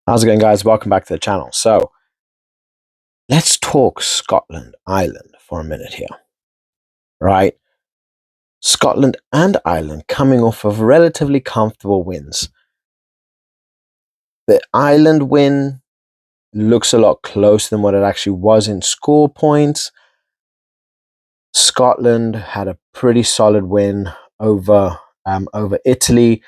How's it going, guys? Welcome back to the channel. So, let's talk Scotland, Ireland for a minute here, right? Scotland and Ireland coming off of relatively comfortable wins. The Ireland win looks a lot closer than what it actually was in score points. Scotland had a pretty solid win over Italy.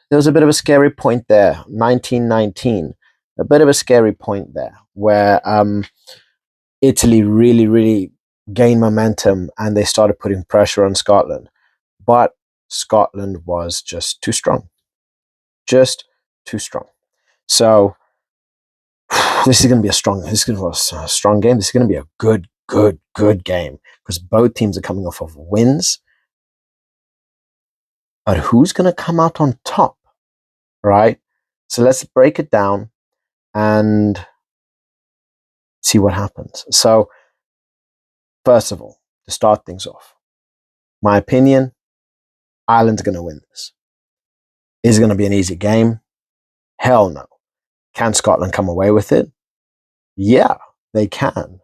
There was a bit of a scary point there, 1919. A bit of a scary point there where Italy really gained momentum and they started putting pressure on Scotland. But Scotland was just too strong. Just too strong. So this is going to be a strong game. This is going to be a good game because both teams are coming off of wins. But who's going to come out on top, right? So let's break it down and see what happens. So first of all, to start things off, my opinion, Ireland's going to win this. Is it going to be an easy game? Hell no. Can Scotland come away with it? Yeah, they can.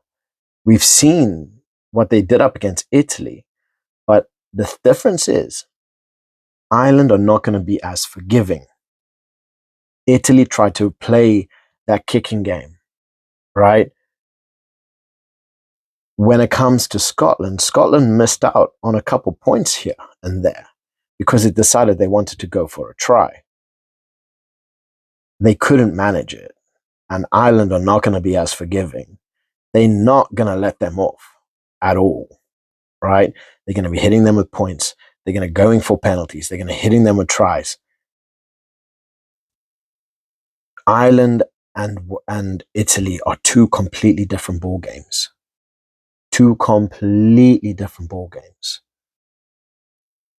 We've seen what they did up against Italy, but the difference is Ireland are not going to be as forgiving. Italy tried to play that kicking game, right? When it comes to Scotland, Scotland missed out on a couple points here and there because it decided they wanted to go for a try. They couldn't manage it, and Ireland are not going to be as forgiving. They're not going to let them off at all, right? They're going to be hitting them with points. They're going to going for penalties. They're going to hitting them with tries. Ireland and Italy are two completely different ball games. Two completely different ball games.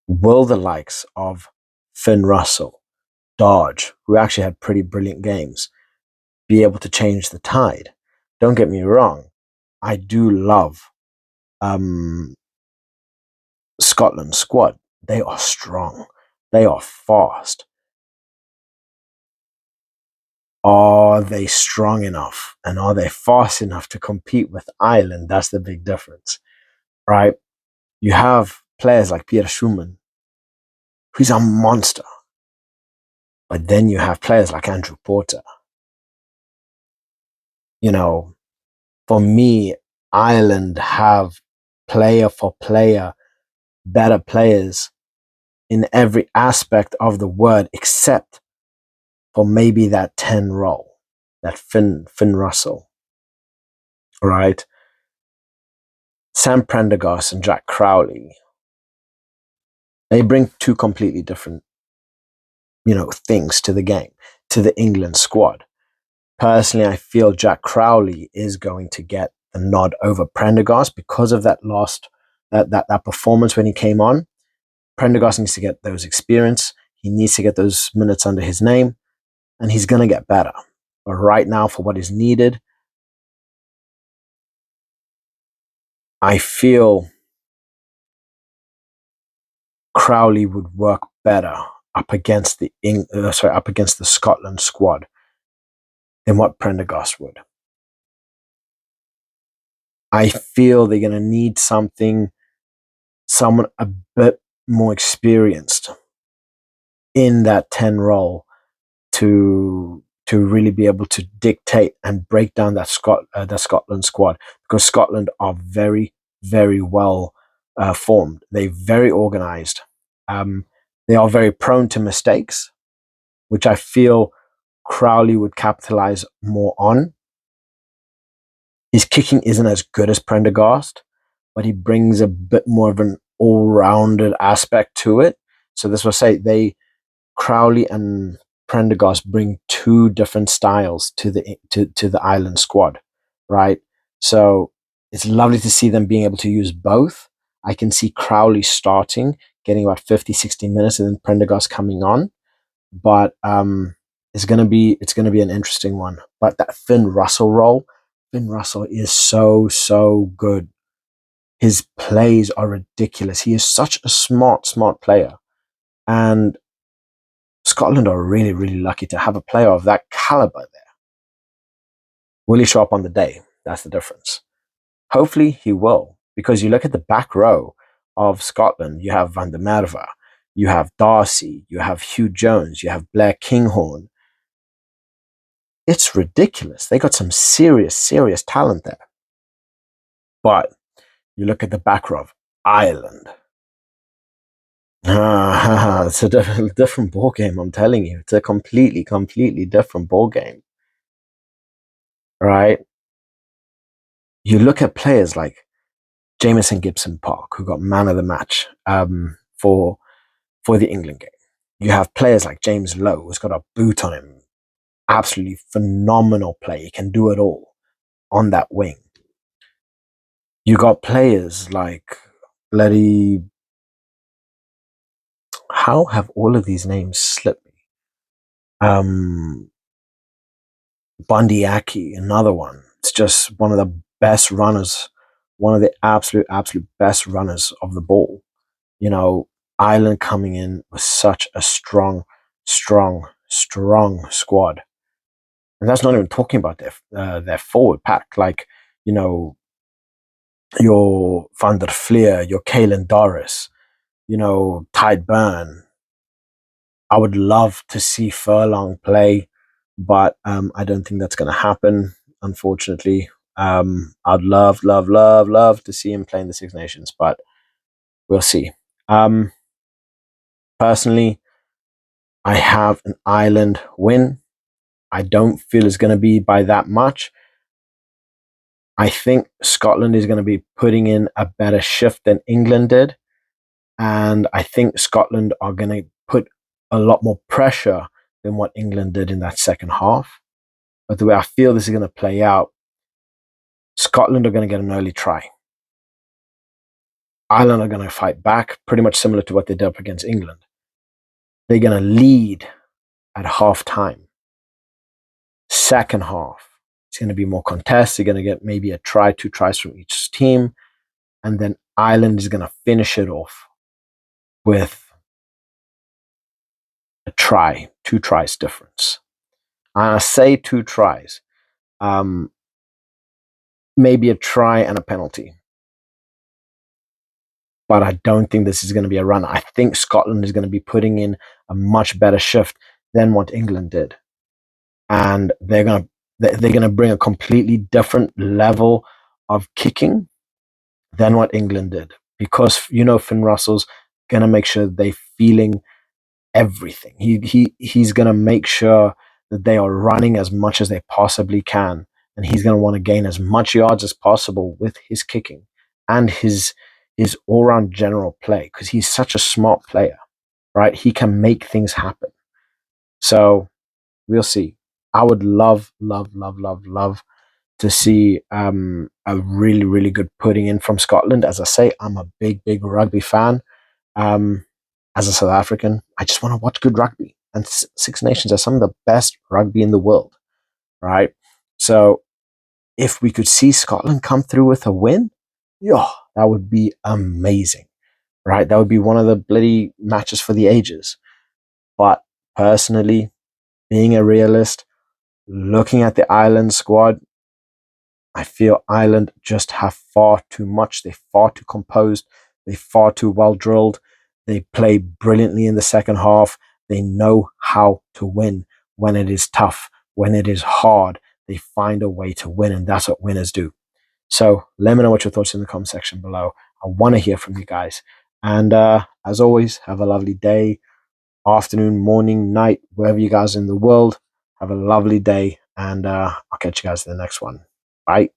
Will the likes of Finn Russell, Dodge, who actually had pretty brilliant games, be able to change the tide? Don't get me wrong. I do love Scotland's squad. They are strong. They are fast. Are they strong enough and are they fast enough to compete with Ireland? That's the big difference, right? You have players like Pierre Schumann, who's a monster. But then you have players like Andrew Porter. You know, for me, Ireland have player for player better players in every aspect of the word except for maybe that 10 role, that Finn Russell, right? Sam Prendergast and Jack Crowley, they bring two completely different, things to the game, to the England squad. Personally, I feel Jack Crowley is going to get the nod over Prendergast because of that performance when he came on. Prendergast needs to get those experience. He needs to get those minutes under his name, and he's going to get better. But right now, for what is needed, I feel Crowley would work better up against the Scotland squad than what Prendergast would. I feel they're going to need someone a bit more experienced in that 10 role to really be able to dictate and break down that Scotland squad, because Scotland are very well formed. They're very organized. They are very prone to mistakes, which I feel Crowley would capitalize more on. His kicking isn't as good as Prendergast, but he brings a bit more of an all-rounded aspect to it. So this will say Crowley and Prendergast bring two different styles to the Ireland squad, right? So it's lovely to see them being able to use both. I can see Crowley starting, getting about 50, 60 minutes, and then Prendergast coming on. But it's gonna be an interesting one. But that Finn Russell role, Finn Russell is so good. His plays are ridiculous. He is such a smart player. And Scotland are really, really lucky to have a player of that caliber there. Will he show up on the day? That's the difference. Hopefully he will, because you look at the back row of Scotland, you have Van der Merwe, you have Darcy, you have Hugh Jones, you have Blair Kinghorn. It's ridiculous. They got some serious, serious talent there. But you look at the back row of Ireland. It's a different ball game, I'm telling you. It's a completely, completely different ball game. Right? You look at players like Jamison Gibson Park, who got man of the match for the England game. You have players like James Lowe, who's got a boot on him. Absolutely phenomenal play. He can do it all on that wing. You got players like bloody. How have all of these names slipped me? Bundyaki, another one. It's just one of the best runners, one of the absolute, absolute best runners of the ball. You know, Ireland coming in with such a strong, strong, strong squad. And that's not even talking about their forward pack. Like, you know, your Van der Fleer, your Caelan Doris, you know, Tide Burn. I would love to see Furlong play, but I don't think that's going to happen, unfortunately. I'd love, love, love, love to see him play in the Six Nations, but we'll see. Personally, I have an Ireland win. I don't feel it's going to be by that much. I think Scotland is going to be putting in a better shift than England did. And I think Scotland are going to put a lot more pressure than what England did in that second half. But the way I feel this is going to play out, Scotland are going to get an early try. Ireland are going to fight back, pretty much similar to what they did up against England. They're going to lead at half time. Second half, it's going to be more contest. They're going to get maybe a try, 2 tries from each team. And then Ireland is going to finish it off with a try, 2 tries difference. And I say 2 tries. Maybe a try and a penalty. But I don't think this is going to be a run. I think Scotland is going to be putting in a much better shift than what England did. And they're going to bring a completely different level of kicking than what England did. Because, you know, Finn Russell's going to make sure they're feeling everything. He's going to make sure that they are running as much as they possibly can. And he's going to want to gain as much yards as possible with his kicking and his all-round general play, because he's such a smart player, right? He can make things happen. So we'll see. I would love, love, love, love, love to see a really, really good putting in from Scotland. As I say, I'm a big, big rugby fan. As a South African, I just want to watch good rugby. And Six Nations are some of the best rugby in the world, right? So if we could see Scotland come through with a win, yeah, that would be amazing, right? That would be one of the bloody matches for the ages. But personally, being a realist, looking at the Ireland squad, I feel Ireland just have far too much. They're far too composed. They're far too well drilled. They play brilliantly in the second half. They know how to win when it is tough, when it is hard. They find a way to win, and that's what winners do. So let me know what your thoughts in the comment section below. I want to hear from you guys. And as always, have a lovely day, afternoon, morning, night, wherever you guys are in the world. Have a lovely day, and I'll catch you guys in the next one. Bye.